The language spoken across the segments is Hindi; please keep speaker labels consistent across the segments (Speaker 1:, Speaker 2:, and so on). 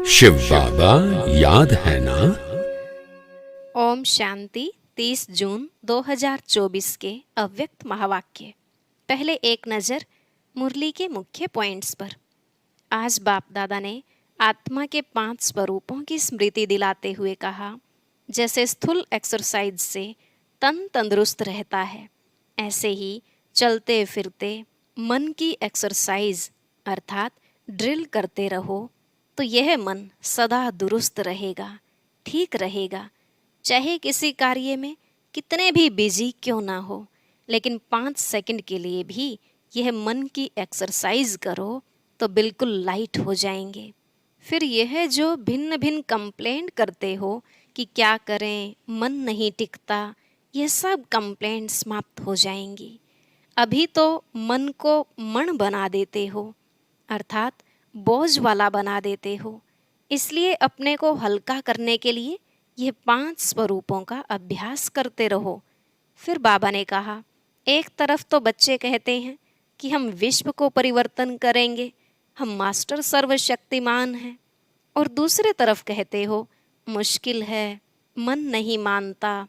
Speaker 1: शिव बाबा याद है ना।
Speaker 2: ओम शांति। 30 जून 2024 के अव्यक्त महावाक्य। पहले एक नज़र मुरली के मुख्य पॉइंट्स पर। आज बाप दादा ने आत्मा के 5 स्वरूपों की स्मृति दिलाते हुए कहा, जैसे स्थूल एक्सरसाइज से तन तंदुरुस्त रहता है, ऐसे ही चलते फिरते मन की एक्सरसाइज अर्थात ड्रिल करते रहो तो यह मन सदा दुरुस्त रहेगा, ठीक रहेगा। चाहे किसी कार्य में कितने भी बिजी क्यों ना हो, लेकिन 5 सेकंड के लिए भी यह मन की एक्सरसाइज करो तो बिल्कुल लाइट हो जाएंगे। फिर यह जो भिन्न भिन्न कंप्लेंट करते हो कि क्या करें, मन नहीं टिकता, यह सब कंप्लेंट समाप्त हो जाएंगी। अभी तो मन को मण बना देते हो, अर्थात बोझ वाला बना देते हो। इसलिए अपने को हल्का करने के लिए ये 5 स्वरूपों का अभ्यास करते रहो। फिर बाबा ने कहा, एक तरफ तो बच्चे कहते हैं कि हम विश्व को परिवर्तन करेंगे, हम मास्टर सर्वशक्तिमान हैं, और दूसरे तरफ कहते हो मुश्किल है, मन नहीं मानता।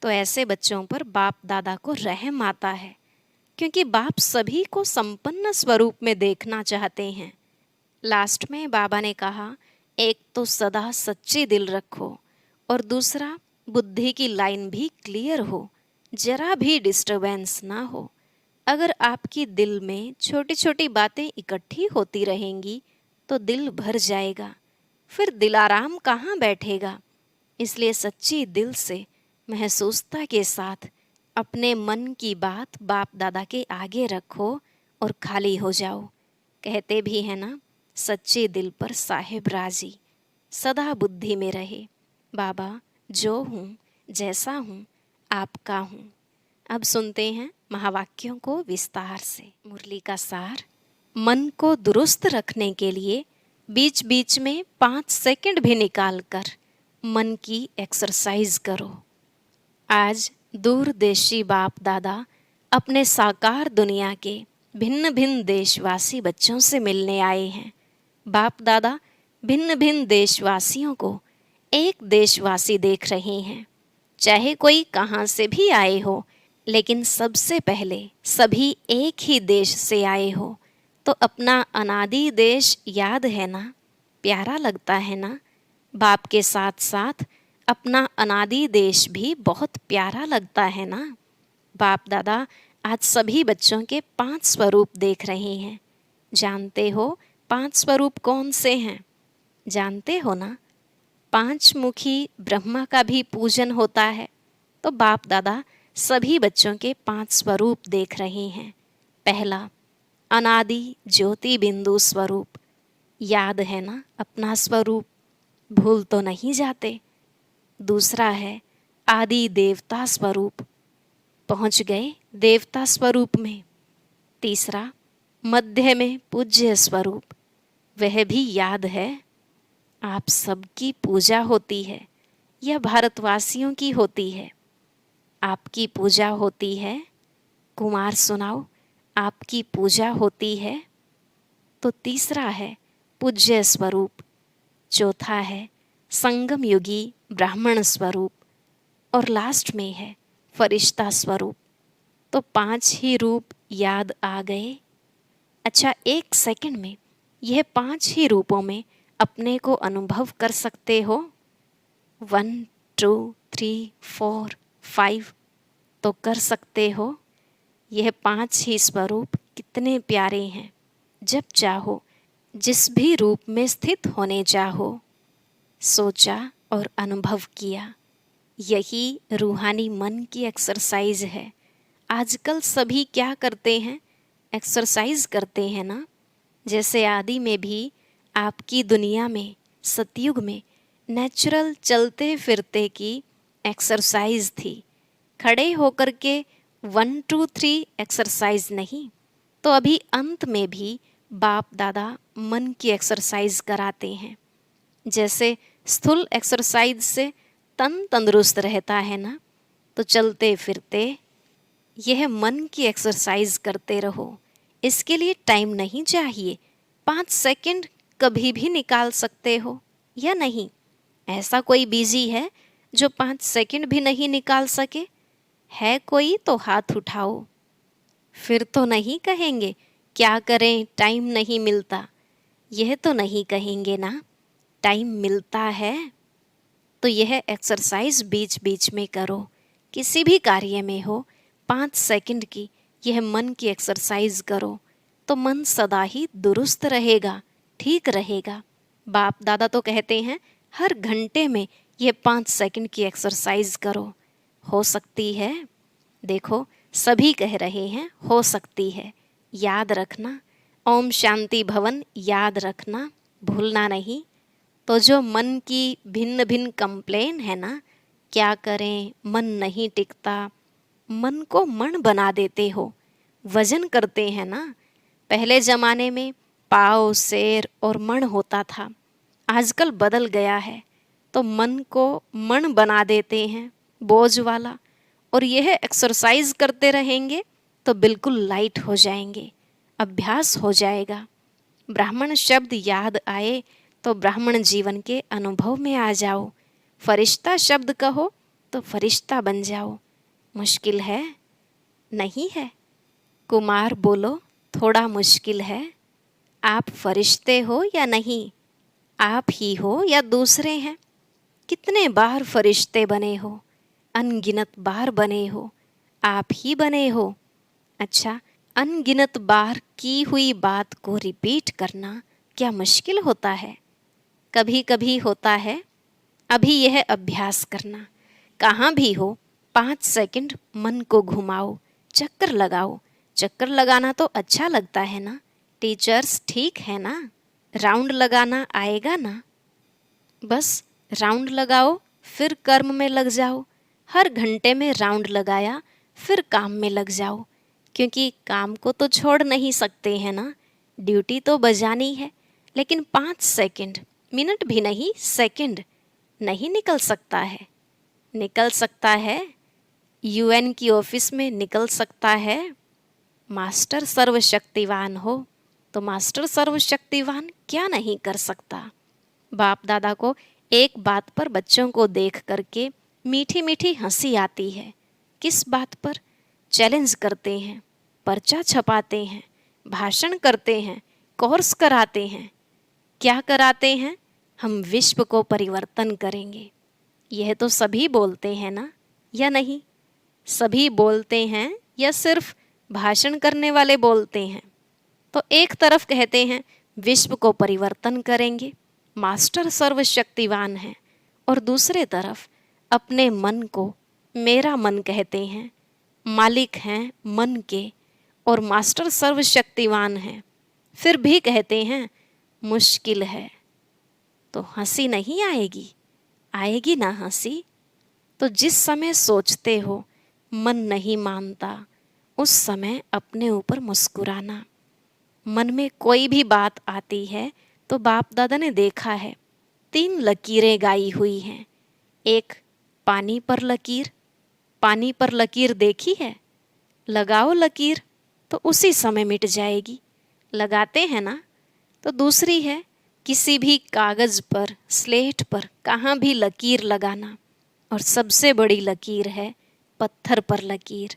Speaker 2: तो ऐसे बच्चों पर बाप दादा को रहम आता है, क्योंकि बाप सभी को संपन्न स्वरूप में देखना चाहते हैं। लास्ट में बाबा ने कहा, एक तो सदा सच्चे दिल रखो और दूसरा बुद्धि की लाइन भी क्लियर हो, जरा भी डिस्टरबेंस ना हो। अगर आपकी दिल में छोटी छोटी बातें इकट्ठी होती रहेंगी तो दिल भर जाएगा, फिर दिलाराम कहाँ बैठेगा। इसलिए सच्ची दिल से महसूसता के साथ अपने मन की बात बाप दादा के आगे रखो और खाली हो जाओ। कहते भी है ना, सच्चे दिल पर साहिब राजी, सदा बुद्धि में रहे। बाबा जो हूँ, जैसा हूँ, आपका हूँ। अब सुनते हैं महावाक्यों को विस्तार से। मुरली का सार। मन को दुरुस्त रखने के लिए बीच बीच में 5 सेकंड भी निकाल कर मन की एक्सरसाइज करो। आज दूरदेशी बाप दादा अपने साकार दुनिया के भिन्न भिन्न देशवासी बच्चों से मिलने आए हैं। बाप दादा भिन्न भिन्न देशवासियों को एक देशवासी देख रहे हैं। चाहे कोई कहाँ से भी आए हो, लेकिन सबसे पहले सभी एक ही देश से आए हो, तो अपना अनादि देश याद है ना, प्यारा लगता है ना। बाप के साथ साथ अपना अनादि देश भी बहुत प्यारा लगता है ना। बाप दादा आज सभी बच्चों के 5 स्वरूप देख रहे हैं। जानते हो 5 स्वरूप कौन से हैं? जानते हो ना, 5 मुखी ब्रह्मा का भी पूजन होता है। तो बाप दादा सभी बच्चों के 5 स्वरूप देख रहे हैं। पहला, अनादि ज्योति बिंदु स्वरूप। याद है ना अपना स्वरूप, भूल तो नहीं जाते। दूसरा है आदि देवता स्वरूप, पहुंच गए देवता स्वरूप में। तीसरा, मध्य में पूज्य स्वरूप, वह भी याद है। आप सबकी पूजा होती है, यह भारतवासियों की होती है। आपकी पूजा होती है, कुमार सुनाओ, आपकी पूजा होती है। तो तीसरा है पूज्य स्वरूप। चौथा है संगम युगी ब्राह्मण स्वरूप, और लास्ट में है फरिश्ता स्वरूप। तो 5 ही रूप याद आ गए। अच्छा, 1 सेकंड में यह 5 ही रूपों में अपने को अनुभव कर सकते हो। 1 2 3 4 5 तो कर सकते हो। यह 5 ही स्वरूप कितने प्यारे हैं। जब चाहो जिस भी रूप में स्थित होने चाहो, सोचा और अनुभव किया। यही रूहानी मन की एक्सरसाइज है। आजकल सभी क्या करते हैं? एक्सरसाइज करते हैं ना। जैसे आदि में भी आपकी दुनिया में, सतयुग में नेचुरल चलते फिरते की एक्सरसाइज थी। खड़े होकर के 1 2 3 एक्सरसाइज नहीं। तो अभी अंत में भी बाप दादा मन की एक्सरसाइज कराते हैं। जैसे स्थूल एक्सरसाइज से तन तंदुरुस्त रहता है ना, तो चलते फिरते यह मन की एक्सरसाइज करते रहो। इसके लिए टाइम नहीं चाहिए, 5 सेकंड कभी भी निकाल सकते हो। या नहीं? ऐसा कोई बिजी है जो 5 सेकंड भी नहीं निकाल सके? है कोई तो हाथ उठाओ। फिर तो नहीं कहेंगे क्या करें टाइम नहीं मिलता, यह तो नहीं कहेंगे ना टाइम मिलता है। तो यह एक्सरसाइज बीच बीच में करो, किसी भी कार्य में हो। 5 सेकंड की यह मन की एक्सरसाइज करो तो मन सदा ही दुरुस्त रहेगा, ठीक रहेगा। बाप दादा तो कहते हैं हर घंटे में यह 5 सेकंड की एक्सरसाइज करो। हो सकती है? देखो सभी कह रहे हैं हो सकती है। याद रखना, ओम शांति भवन याद रखना, भूलना नहीं। तो जो मन की भिन्न भिन्न कंप्लेन है ना, क्या करें मन नहीं टिकता, मन को मण बना देते हो, वजन करते हैं ना। पहले ज़माने में पाव शेर और मण होता था, आजकल बदल गया है। तो मन को मण बना देते हैं, बोझ वाला। और यह एक्सरसाइज करते रहेंगे तो बिल्कुल लाइट हो जाएंगे, अभ्यास हो जाएगा। ब्राह्मण शब्द याद आए तो ब्राह्मण जीवन के अनुभव में आ जाओ। फरिश्ता शब्द कहो तो फरिश्ता बन जाओ। मुश्किल है? नहीं है। कुमार बोलो थोड़ा मुश्किल है। आप फरिश्ते हो या नहीं? आप ही हो या दूसरे हैं? कितने बार फरिश्ते बने हो, अनगिनत बार बने हो, आप ही बने हो। अच्छा, अनगिनत बार की हुई बात को रिपीट करना क्या मुश्किल होता है? कभी कभी होता है। अभी यह अभ्यास करना, कहाँ भी हो 5 सेकंड मन को घुमाओ, चक्कर लगाओ। चक्कर लगाना तो अच्छा लगता है ना टीचर्स, ठीक है ना? राउंड लगाना आएगा ना? बस राउंड लगाओ फिर कर्म में लग जाओ। हर घंटे में राउंड लगाया फिर काम में लग जाओ, क्योंकि काम को तो छोड़ नहीं सकते हैं ना, ड्यूटी तो बजानी है। लेकिन 5 सेकंड, मिनट भी नहीं सेकंड नहीं निकल सकता है। निकल सकता है, यूएन की ऑफिस में निकल सकता है। मास्टर सर्वशक्तिवान हो तो मास्टर सर्वशक्तिवान क्या नहीं कर सकता। बाप दादा को एक बात पर बच्चों को देख करके मीठी मीठी हंसी आती है। किस बात पर? चैलेंज करते हैं, पर्चा छपाते हैं, भाषण करते हैं, कोर्स कराते हैं। क्या कराते हैं? हम विश्व को परिवर्तन करेंगे। यह तो सभी बोलते हैं ना, या नहीं? सभी बोलते हैं या सिर्फ भाषण करने वाले बोलते हैं? तो एक तरफ कहते हैं विश्व को परिवर्तन करेंगे, मास्टर सर्वशक्तिवान है, और दूसरे तरफ अपने मन को मेरा मन कहते हैं, मालिक हैं मन के और मास्टर सर्वशक्तिवान हैं। फिर भी कहते हैं मुश्किल है। तो हंसी नहीं आएगी? आएगी ना हंसी। तो जिस समय सोचते हो मन नहीं मानता, उस समय अपने ऊपर मुस्कुराना। मन में कोई भी बात आती है तो बाप दादा ने देखा है 3 लकीरें गाई हुई हैं। एक पानी पर लकीर, पानी पर लकीर देखी है? लगाओ लकीर तो उसी समय मिट जाएगी, लगाते हैं ना। तो दूसरी है किसी भी कागज़ पर, स्लेट पर कहाँ भी लकीर लगाना। और सबसे बड़ी लकीर है पत्थर पर लकीर।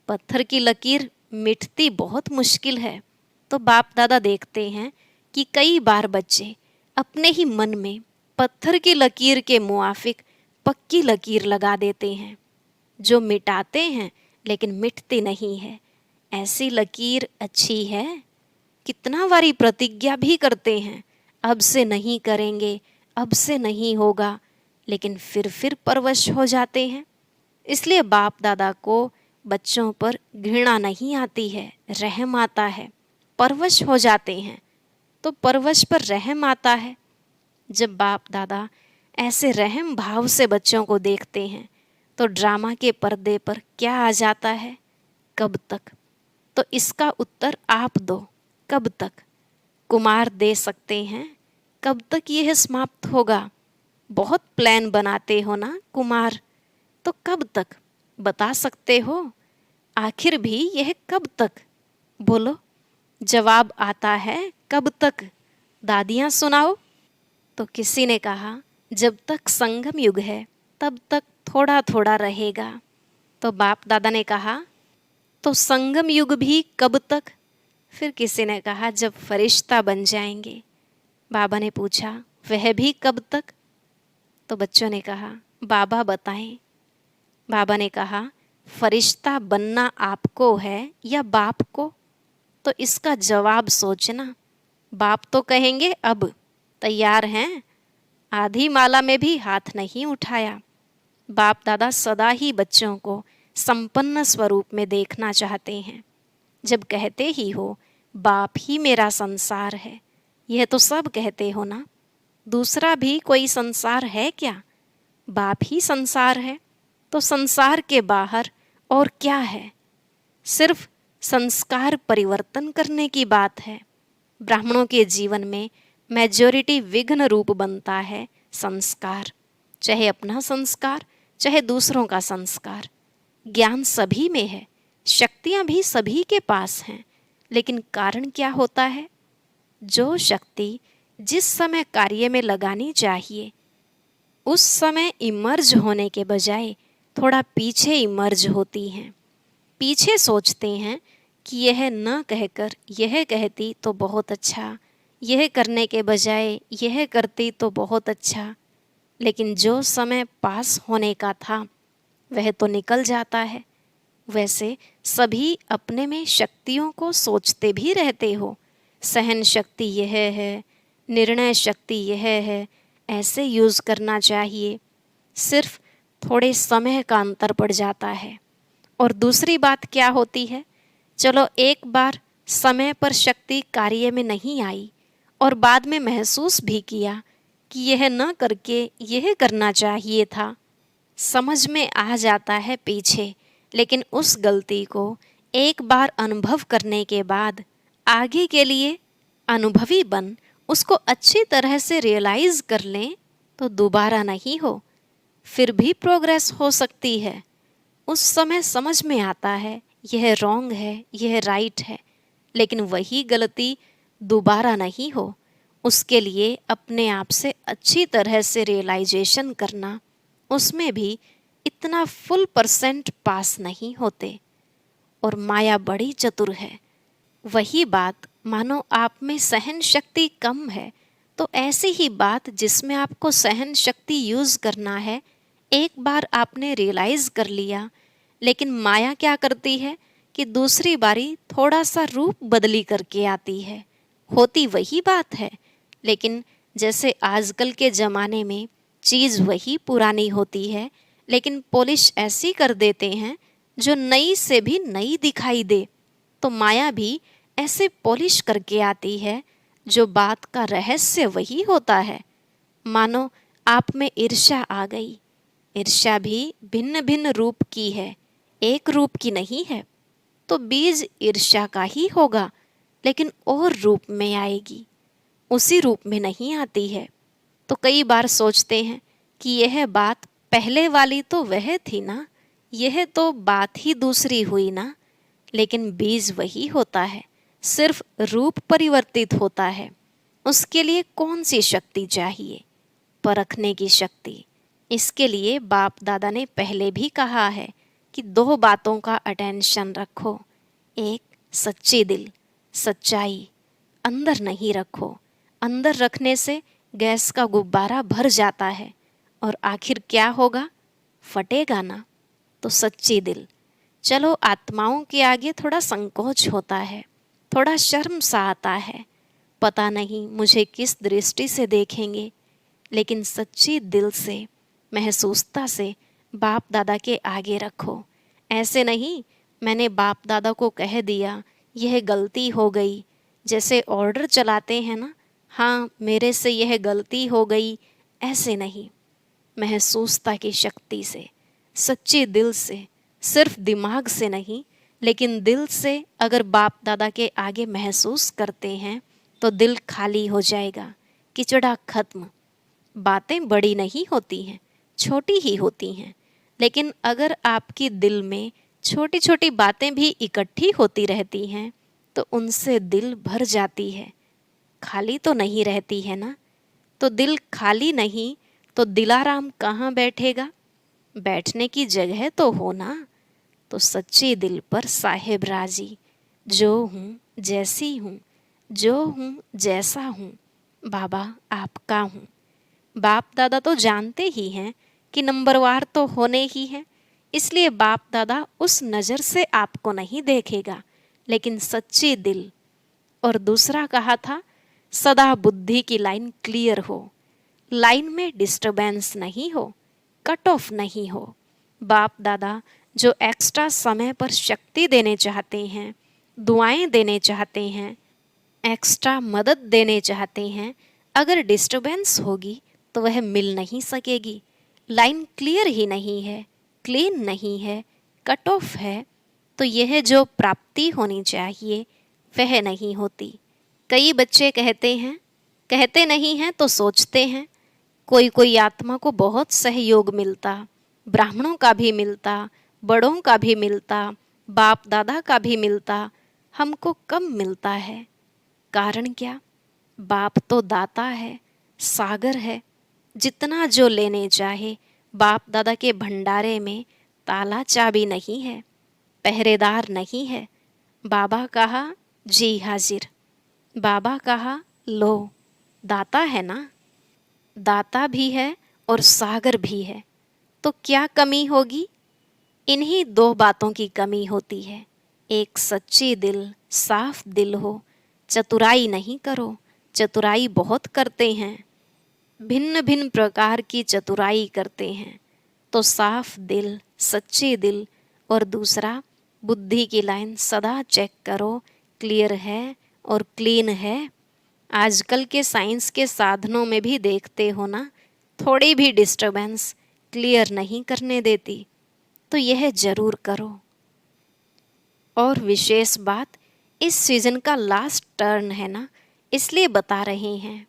Speaker 2: पत्थर की लकीर मिटती बहुत मुश्किल है। तो बाप दादा देखते हैं कि कई बार बच्चे अपने ही मन में पत्थर की लकीर के मुआफिक पक्की लकीर लगा देते हैं, जो मिटाते हैं लेकिन मिटती नहीं है। ऐसी लकीर अच्छी है? कितना बारी प्रतिज्ञा भी करते हैं, अब से नहीं करेंगे, अब से नहीं होगा, लेकिन फिर परवश हो जाते हैं। इसलिए बाप दादा को बच्चों पर घृणा नहीं आती है, रहम आता है। परवश हो जाते हैं तो परवश पर रहम आता है। जब बाप दादा ऐसे रहम भाव से बच्चों को देखते हैं तो ड्रामा के पर्दे पर क्या आ जाता है? कब तक? तो इसका उत्तर आप दो, कब तक? कुमार दे सकते हैं, कब तक यह समाप्त होगा? बहुत प्लान बनाते हो ना कुमार, तो कब तक बता सकते हो? आखिर भी यह कब तक? बोलो, जवाब आता है कब तक? दादियाँ सुनाओ। तो किसी ने कहा, जब तक संगम युग है तब तक थोड़ा थोड़ा रहेगा। तो बाप दादा ने कहा, तो संगम युग भी कब तक? फिर किसी ने कहा, जब फरिश्ता बन जाएंगे। बाबा ने पूछा, वह भी कब तक? तो बच्चों ने कहा, बाबा बताएं। बाबा ने कहा, फरिश्ता बनना आपको है या बाप को? तो इसका जवाब सोचना। बाप तो कहेंगे अब तैयार हैं, आधी माला में भी हाथ नहीं उठाया। बाप दादा सदा ही बच्चों को संपन्न स्वरूप में देखना चाहते हैं। जब कहते ही हो, बाप ही मेरा संसार है, यह तो सब कहते हो ना, दूसरा भी कोई संसार है क्या? बाप ही संसार है, तो संसार के बाहर और क्या है? सिर्फ संस्कार परिवर्तन करने की बात है। ब्राह्मणों के जीवन में मेजॉरिटी विघ्न रूप बनता है संस्कार, चाहे अपना संस्कार चाहे दूसरों का संस्कार। ज्ञान सभी में है, शक्तियां भी सभी के पास हैं, लेकिन कारण क्या होता है? जो शक्ति जिस समय कार्य में लगानी चाहिए उस समय इमर्ज होने के बजाय थोड़ा पीछे इमर्ज होती हैं। पीछे सोचते हैं कि यह न कहकर यह कहती तो बहुत अच्छा, यह करने के बजाय यह करती तो बहुत अच्छा, लेकिन जो समय पास होने का था वह तो निकल जाता है। वैसे सभी अपने में शक्तियों को सोचते भी रहते हो, सहन शक्ति यह है, निर्णय शक्ति यह है, ऐसे यूज़ करना चाहिए। सिर्फ थोड़े समय का अंतर पड़ जाता है। और दूसरी बात क्या होती है? चलो एक बार समय पर शक्ति कार्य में नहीं आई और बाद में महसूस भी किया कि यह न करके यह करना चाहिए था, समझ में आ जाता है पीछे, लेकिन उस गलती को एक बार अनुभव करने के बाद आगे के लिए अनुभवी बन उसको अच्छी तरह से रियलाइज़ कर लें तो दोबारा नहीं हो, फिर भी प्रोग्रेस हो सकती है। उस समय समझ में आता है यह रॉन्ग है, यह राइट है, लेकिन वही गलती दोबारा नहीं हो, उसके लिए अपने आप से अच्छी तरह से रियलाइजेशन करना, उसमें भी इतना फुल % पास नहीं होते। और माया बड़ी चतुर है। वही बात मानो आप में सहन शक्ति कम है, तो ऐसी ही बात जिसमें आपको सहन शक्ति यूज़ करना है, एक बार आपने रियलाइज़ कर लिया, लेकिन माया क्या करती है कि दूसरी बारी थोड़ा सा रूप बदली करके आती है। होती वही बात है, लेकिन जैसे आजकल के ज़माने में चीज़ वही पुरानी होती है, लेकिन पॉलिश ऐसी कर देते हैं जो नई से भी नई दिखाई दे। तो माया भी ऐसे पॉलिश करके आती है जो बात का रहस्य वही होता है। मानो आप में ईर्ष्या आ गई, ईर्ष्या भी भिन्न भिन्न रूप की है, एक रूप की नहीं है, तो बीज ईर्ष्या का ही होगा, लेकिन और रूप में आएगी, उसी रूप में नहीं आती है। तो कई बार सोचते हैं कि यह बात पहले वाली तो वह थी ना, यह तो बात ही दूसरी हुई ना, लेकिन बीज वही होता है, सिर्फ रूप परिवर्तित होता है। उसके लिए कौन सी शक्ति चाहिए? परखने की शक्ति। इसके लिए बाप दादा ने पहले भी कहा है कि 2 बातों का अटेंशन रखो। एक, सच्ची दिल, सच्चाई अंदर नहीं रखो। अंदर रखने से गैस का गुब्बारा भर जाता है और आखिर क्या होगा? फटेगा ना। तो सच्ची दिल। चलो आत्माओं के आगे थोड़ा संकोच होता है, थोड़ा शर्म सा आता है, पता नहीं मुझे किस दृष्टि से देखेंगे, लेकिन सच्ची दिल से, महसूसता से बाप दादा के आगे रखो। ऐसे नहीं मैंने बाप दादा को कह दिया यह गलती हो गई, जैसे ऑर्डर चलाते हैं ना, हाँ मेरे से यह गलती हो गई, ऐसे नहीं। महसूसता की शक्ति से, सच्चे दिल से, सिर्फ दिमाग से नहीं लेकिन दिल से अगर बाप दादा के आगे महसूस करते हैं तो दिल खाली हो जाएगा, किचड़ा खत्म। बातें बड़ी नहीं होती हैं, छोटी ही होती हैं, लेकिन अगर आपकी दिल में छोटी छोटी बातें भी इकट्ठी होती रहती हैं तो उनसे दिल भर जाती है, खाली तो नहीं रहती है ना। तो दिल खाली नहीं तो दिलाराम कहाँ बैठेगा? बैठने की जगह तो हो ना। तो सच्चे दिल पर साहेब राजी, जो हूँ जैसी हूँ, जो हूँ जैसा हूँ, बाबा आपका हूँ। बाप दादा तो जानते ही हैं कि नंबरवार तो होने ही हैं, इसलिए बाप दादा उस नज़र से आपको नहीं देखेगा, लेकिन सच्चे दिल। और दूसरा कहा था, सदा बुद्धि की लाइन क्लियर हो, लाइन में डिस्टरबेंस नहीं हो, कट ऑफ नहीं हो। बाप दादा जो एक्स्ट्रा समय पर शक्ति देने चाहते हैं, दुआएं देने चाहते हैं, एक्स्ट्रा मदद देने चाहते हैं, अगर डिस्टरबेंस होगी तो वह मिल नहीं सकेगी। लाइन क्लियर ही नहीं है, क्लीन नहीं है, कट ऑफ है, तो यह जो प्राप्ति होनी चाहिए वह नहीं होती। कई बच्चे कहते हैं, कहते नहीं हैं तो सोचते हैं, कोई कोई आत्मा को बहुत सहयोग मिलता, ब्राह्मणों का भी मिलता, बड़ों का भी मिलता, बाप दादा का भी मिलता, हमको कम मिलता है। कारण क्या? बाप तो दाता है, सागर है, जितना जो लेने चाहे। बाप दादा के भंडारे में ताला चाबी नहीं है, पहरेदार नहीं है। बाबा कहा जी हाजिर, बाबा कहा लो, दाता है ना। दाता भी है और सागर भी है, तो क्या कमी होगी? इन्हीं दो बातों की कमी होती है। एक सच्ची दिल, साफ दिल हो। चतुराई नहीं करो, चतुराई बहुत करते हैं, भिन्न भिन्न प्रकार की चतुराई करते हैं। तो साफ दिल, सच्चे दिल। और दूसरा, बुद्धि की लाइन सदा चेक करो, क्लियर है और क्लीन है। आजकल के साइंस के साधनों में भी देखते हो ना, थोड़ी भी डिस्टरबेंस क्लियर नहीं करने देती। तो यह जरूर करो। और विशेष बात, इस सीजन का लास्ट टर्न है ना, इसलिए बता रहे हैं।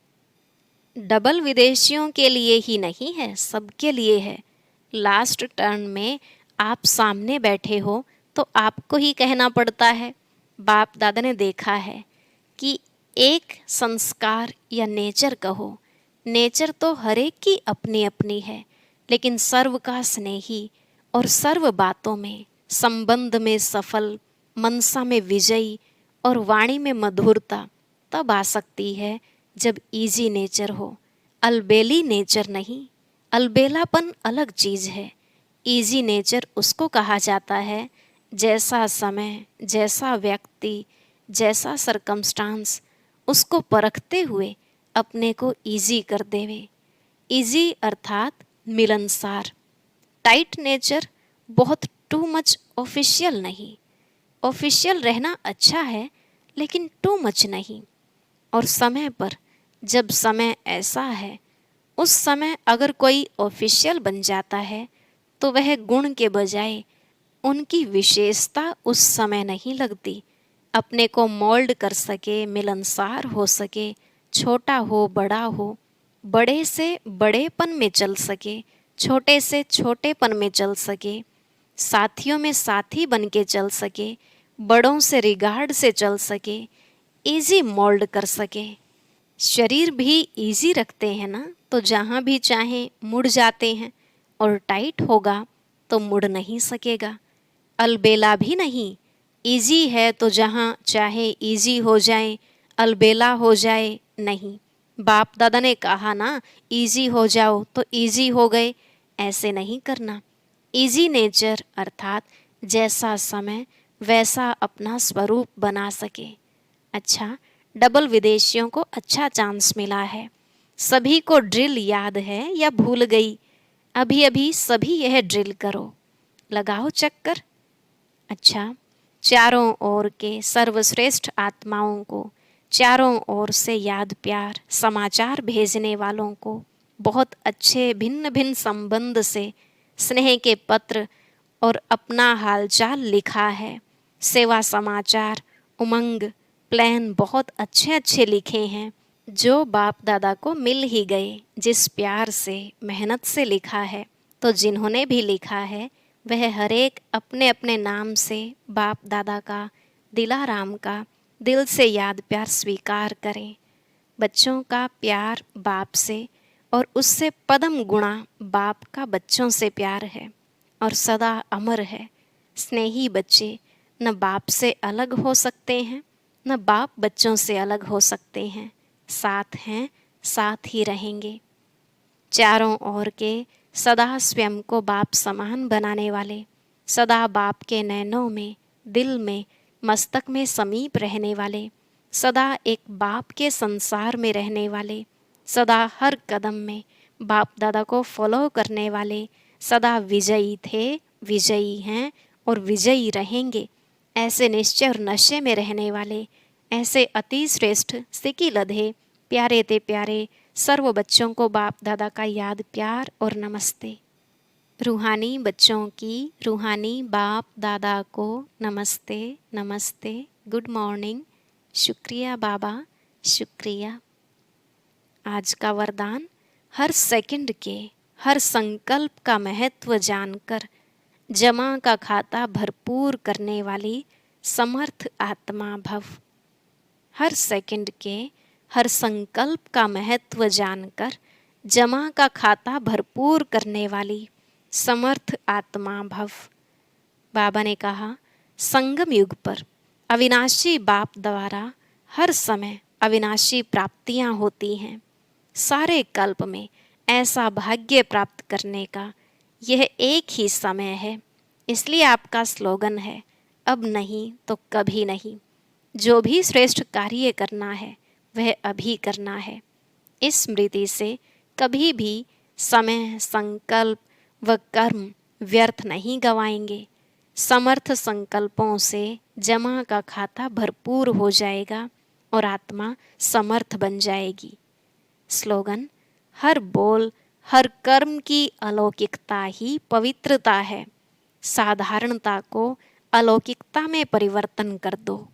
Speaker 2: डबल विदेशियों के लिए ही नहीं है, सबके लिए है। लास्ट टर्न में आप सामने बैठे हो तो आपको ही कहना पड़ता है। बाप दादा ने देखा है कि एक संस्कार या नेचर कहो, नेचर तो हर एक की अपनी अपनी है, लेकिन सर्व का स्नेही और सर्व बातों में, संबंध में सफल, मनसा में विजयी और वाणी में मधुरता तब आ सकती है जब इजी नेचर हो, अलबेली नेचर नहीं। अलबेलापन अलग चीज़ है। इजी नेचर उसको कहा जाता है जैसा समय, जैसा व्यक्ति, जैसा सरकमस्टांस उसको परखते हुए अपने को इजी कर देवे। इजी अर्थात मिलनसार। टाइट नेचर बहुत टू मच ऑफिशियल नहीं। ऑफिशियल रहना अच्छा है, लेकिन टू मच नहीं। और समय पर, जब समय ऐसा है, उस समय अगर कोई ऑफिशियल बन जाता है तो वह गुण के बजाय उनकी विशेषता उस समय नहीं लगती। अपने को मोल्ड कर सके, मिलनसार हो सके, छोटा हो बड़ा हो, बड़े से बड़ेपन में चल सके, छोटे से छोटेपन में चल सके, साथियों में साथी बन के चल सके, बड़ों से रिगार्ड से चल सके, इजी मोल्ड कर सके। शरीर भी इजी रखते हैं ना, तो जहाँ भी चाहें मुड़ जाते हैं, और टाइट होगा तो मुड़ नहीं सकेगा। अलबेला भी नहीं, इजी है तो जहाँ चाहे इजी हो जाए, अलबेला हो जाए नहीं। बाप दादा ने कहा ना, इजी हो जाओ तो इजी हो गए, ऐसे नहीं करना। इजी नेचर अर्थात जैसा समय वैसा अपना स्वरूप बना सके। अच्छा, डबल विदेशियों को अच्छा चांस मिला है। सभी को ड्रिल याद है या भूल गई? अभी अभी सभी यह ड्रिल करो, लगाओ चक्कर। अच्छा, चारों ओर के सर्वश्रेष्ठ आत्माओं को, चारों ओर से याद प्यार समाचार भेजने वालों को, बहुत अच्छे भिन्न भिन्न संबंध से स्नेह के पत्र और अपना हालचाल लिखा है। सेवा समाचार, उमंग, प्लान बहुत अच्छे अच्छे लिखे हैं, जो बाप दादा को मिल ही गए, जिस प्यार से मेहनत से लिखा है। तो जिन्होंने भी लिखा है वह हर एक अपने अपने नाम से बाप दादा का, दिलाराम का दिल से याद प्यार स्वीकार करें। बच्चों का प्यार बाप से और उससे पदम गुणा बाप का बच्चों से प्यार है और सदा अमर है। स्नेही बच्चे न बाप से अलग हो सकते हैं, न बाप बच्चों से अलग हो सकते हैं। साथ हैं, साथ ही रहेंगे। चारों ओर के सदा स्वयं को बाप समान बनाने वाले, सदा बाप के नैनों में, दिल में, मस्तक में समीप रहने वाले, सदा एक बाप के संसार में रहने वाले, सदा हर कदम में बाप दादा को फॉलो करने वाले, सदा विजयी थे, विजयी हैं और विजयी रहेंगे, ऐसे निश्चय और नशे में रहने वाले, ऐसे अति श्रेष्ठ सिकी लधे प्यारे ते प्यारे सर्व बच्चों को बाप दादा का याद प्यार और नमस्ते। रूहानी बच्चों की रूहानी बाप दादा को नमस्ते नमस्ते, गुड मॉर्निंग, शुक्रिया बाबा, शुक्रिया। आज का वरदान, हर सेकंड के हर संकल्प का महत्व जानकर जमा का खाता भरपूर करने वाली समर्थ आत्मा भव। हर सेकंड के हर संकल्प का महत्व जानकर जमा का खाता भरपूर करने वाली समर्थ आत्मा भव। बाबा ने कहा, संगम युग पर अविनाशी बाप द्वारा हर समय अविनाशी प्राप्तियां होती हैं। सारे कल्प में ऐसा भाग्य प्राप्त करने का यह एक ही समय है। इसलिए आपका स्लोगन है, अब नहीं तो कभी नहीं। जो भी श्रेष्ठ कार्य करना है वह अभी करना है। इस स्मृति से कभी भी समय, संकल्प व कर्म व्यर्थ नहीं गवाएंगे। समर्थ संकल्पों से जमा का खाता भरपूर हो जाएगा और आत्मा समर्थ बन जाएगी। स्लोगन, हर बोल हर कर्म की अलौकिकता ही पवित्रता है। साधारणता को अलौकिकता में परिवर्तन कर दो।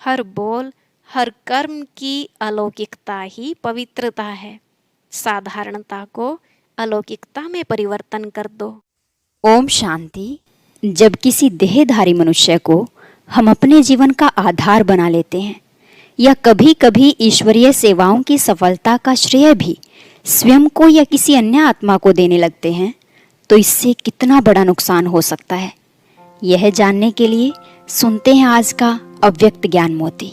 Speaker 2: हर बोल हर कर्म की अलौकिकता ही पवित्रता है। साधारणता को अलौकिकता में परिवर्तन कर दो।
Speaker 3: ओम शांति। जब किसी देहधारी मनुष्य को हम अपने जीवन का आधार बना लेते हैं या कभी कभी ईश्वरीय सेवाओं की सफलता का श्रेय भी स्वयं को या किसी अन्य आत्मा को देने लगते हैं, तो इससे कितना बड़ा नुकसान हो सकता है, यह जानने के लिए सुनते हैं आज का अव्यक्त ज्ञान मोती।